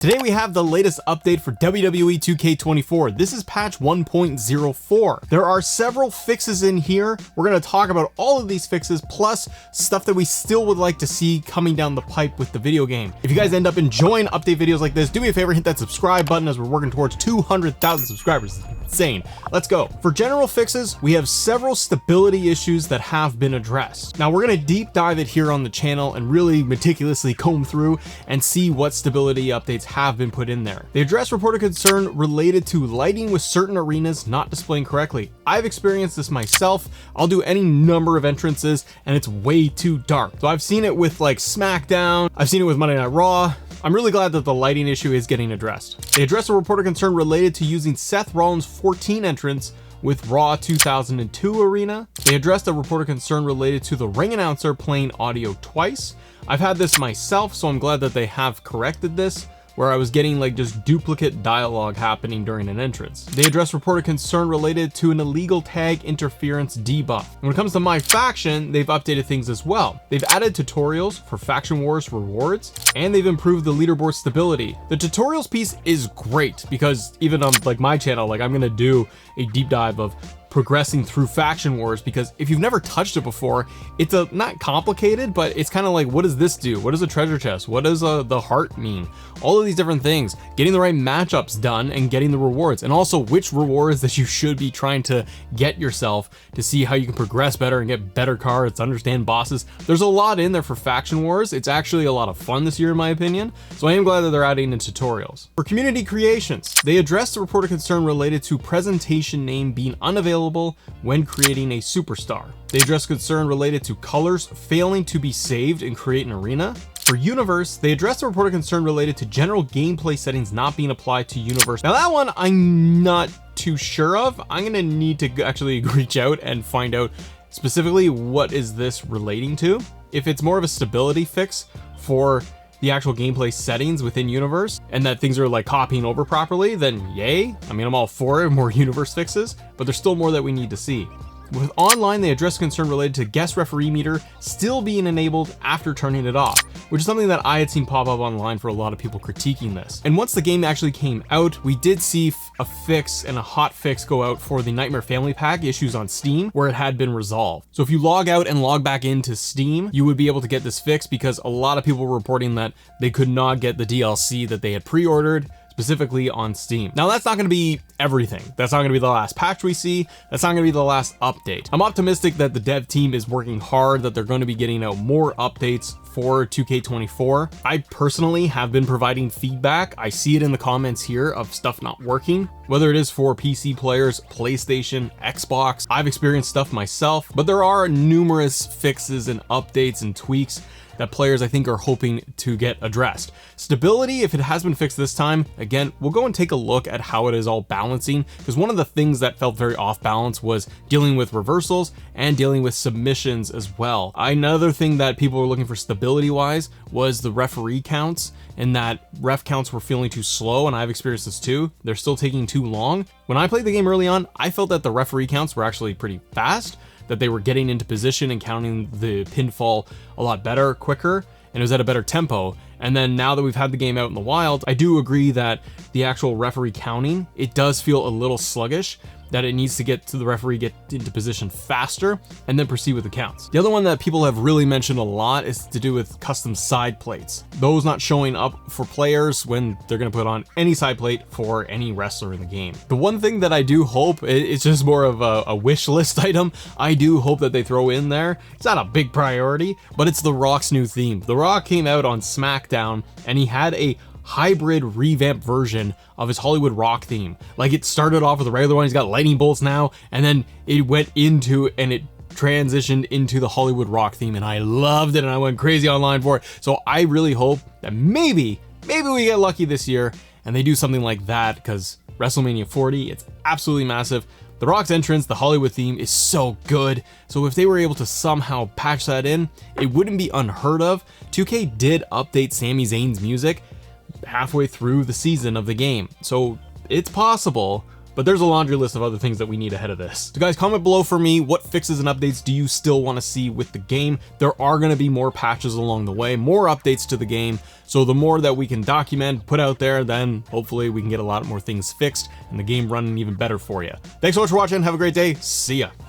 Today we have the latest update for WWE 2K24. This is patch 1.04. There are several fixes in here. We're going to talk about all of these fixes, plus stuff that we still would like to see coming down the pipe with the video game. If you guys end up enjoying update videos like this, do me a favor, hit that subscribe button as we're working towards 200,000 subscribers. Insane. Let's go. For general fixes, we have several stability issues that have been addressed. Now we're going to deep dive it here on the channel and really meticulously comb through and see what stability updates have been put in there. They address reported concern related to lighting with certain arenas not displaying correctly. I've experienced this myself. I'll do any number of entrances and it's way too dark. So I've seen it with like SmackDown. I've seen it with Monday Night Raw. I'm really glad that the lighting issue is getting addressed. They address a reported concern related to using Seth Rollins' 14 entrance with Raw 2002 arena. They addressed a reported concern related to the ring announcer playing audio twice. I've had this myself, so I'm glad that they have corrected this, where I was getting like just duplicate dialogue happening during an entrance. They address reported concern related to an illegal tag interference debuff. When it comes to my faction, they've updated things as well. They've added tutorials for Faction Wars rewards, and they've improved the leaderboard stability. The tutorials piece is great because even on like my channel, like I'm gonna do a deep dive of progressing through Faction Wars, because if you've never touched it before, it's not complicated, but it's kind of like, what does this do? What does a treasure chest? What does the heart mean? All of these different things, getting the right matchups done and getting the rewards, and also which rewards that you should be trying to get yourself to see how you can progress better and get better cards, understand bosses. There's a lot in there for Faction Wars. It's actually a lot of fun this year in my opinion, so I am glad that they're adding in tutorials. For community creations, they addressed the reported concern related to presentation name being unavailable when creating a superstar. They address concern related to colors failing to be saved and create an arena. For Universe, they address the reported concern related to general gameplay settings not being applied to Universe. Now that one I'm not too sure of. I'm gonna need to actually reach out and find out specifically what is this relating to. If it's more of a stability fix for the actual gameplay settings within Universe and that things are like copying over properly, then yay. I mean, I'm all for it, more Universe fixes, but there's still more that we need to see. With online, they address concern related to guest referee meter still being enabled after turning it off, which is something that I had seen pop up online for a lot of people critiquing this. And once the game actually came out, we did see a fix and a hot fix go out for the Nightmare Family Pack issues on Steam, where it had been resolved. So if you log out and log back into Steam, you would be able to get this fix, because a lot of people were reporting that they could not get the DLC that they had pre-ordered specifically on Steam. Now that's not going to be everything. That's not going to be the last patch we see. That's not going to be the last update. I'm optimistic that the dev team is working hard, that they're going to be getting out more updates for 2K24. I personally have been providing feedback. I see it in the comments here of stuff not working, whether it is for PC players, PlayStation, Xbox. I've experienced stuff myself, but there are numerous fixes and updates and tweaks that players I think are hoping to get addressed. Stability, if it has been fixed this time, again, we'll go and take a look at how it is all balancing, because one of the things that felt very off balance was dealing with reversals and dealing with submissions as well. Another thing that people were looking for stability wise was the referee counts, and that ref counts were feeling too slow, and I've experienced this too. They're still taking too long. When I played the game early on, I felt that the referee counts were actually pretty fast, that they were getting into position and counting the pinfall a lot better, quicker, and it was at a better tempo. And then now that we've had the game out in the wild, I do agree that the actual referee counting, it does feel a little sluggish, that it needs to get to the referee, get into position faster, and then proceed with the counts. The other one that people have really mentioned a lot is to do with custom side plates. Those not showing up for players when they're gonna put on any side plate for any wrestler in the game. The one thing that I do hope, it's just more of a wish list item, I do hope that they throw in there. It's not a big priority, but it's The Rock's new theme. The Rock came out on SmackDown and he had a hybrid revamped version of his Hollywood Rock theme. Like, it started off with a regular one, he's got lightning bolts now, and then it went into and it transitioned into the Hollywood Rock theme, and I loved it and I went crazy online for it. So I really hope that maybe we get lucky this year and they do something like that, because WrestleMania 40, it's absolutely massive. The Rock's entrance, the Hollywood theme, is so good. So if they were able to somehow patch that in, it wouldn't be unheard of. 2K did update Sami Zayn's music halfway through the season of the game, so it's possible, but but there's a laundry list of other things that we need ahead of this. So guys, comment below for me, what fixes and updates do you still want to see with the game? There are going to be more patches along the way, more updates to the game. So the more that we can document, put out there, then hopefully we can get a lot more things fixed and the game running even better for you. Thanks so much for watching. Have a great day. See ya.